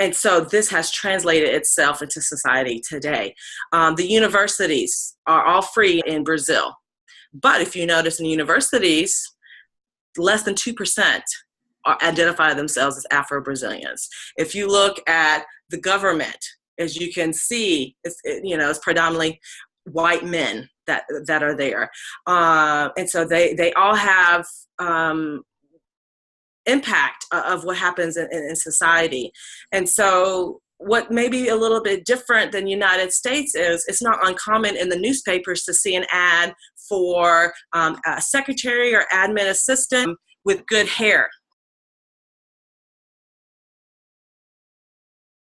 And so this has translated itself into society today. The universities are all free in Brazil. But if you notice in universities, less than 2% identify themselves as Afro-Brazilians. If you look at the government, as you can see, it's predominantly white men that are there. And so they all have impact of what happens in society. And so what may be a little bit different than United States is it's not uncommon in the newspapers to see an ad for a secretary or admin assistant with good hair.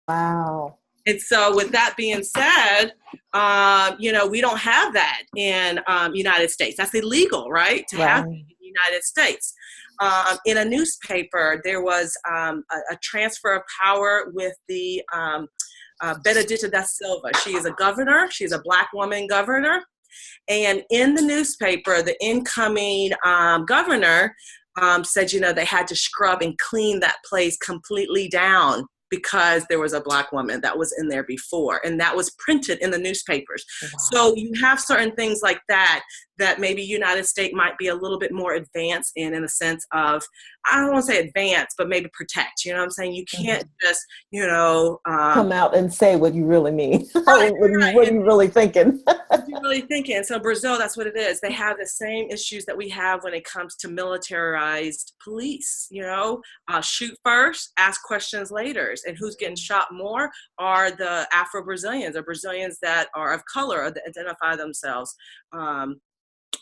Wow. And so with that being said, we don't have that in United States. That's illegal, right? To have it in the United States. In a newspaper, there was a transfer of power with the Benedita da Silva. She is a governor. She's a Black woman governor. And in the newspaper, the incoming governor said, they had to scrub and clean that place completely down because there was a Black woman that was in there before. And that was printed in the newspapers. Wow. So you have certain things like that maybe United States might be a little bit more advanced in the sense of, I don't want to say advanced, but maybe protect. You know what I'm saying? You can't just, come out and say what you really mean. Right, what are you really thinking? What you really thinking? So Brazil, that's what it is. They have the same issues that we have when it comes to militarized police. Shoot first, ask questions later. And who's getting shot more are the Afro-Brazilians, or Brazilians that are of color, or that identify themselves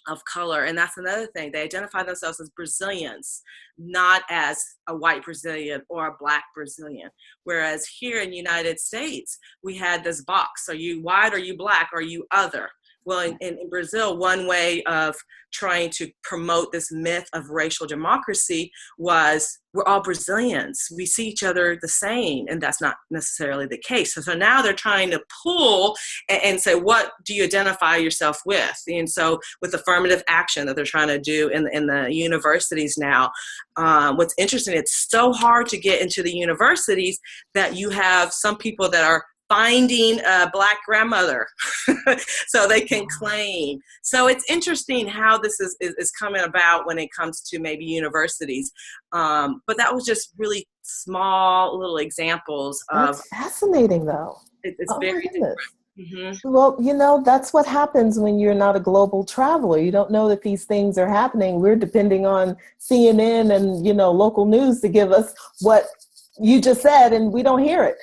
of color. And that's another thing. They identify themselves as Brazilians, not as a white Brazilian or a Black Brazilian. Whereas here in the United States, we had this box. Are you white? Are you Black? Are you other? Well, in Brazil, one way of trying to promote this myth of racial democracy was we're all Brazilians. We see each other the same, and that's not necessarily the case. So now they're trying to pull and say, what do you identify yourself with? And so with affirmative action that they're trying to do in the universities now, what's interesting, it's so hard to get into the universities that you have some people that are finding a Black grandmother so they can claim. So it's interesting how this is coming about when it comes to maybe universities. But that was just really small little examples of. That's fascinating though. It's very different. Mm-hmm. Well, that's what happens when you're not a global traveler. You don't know that these things are happening. We're depending on CNN and, local news to give us what you just said, and we don't hear it.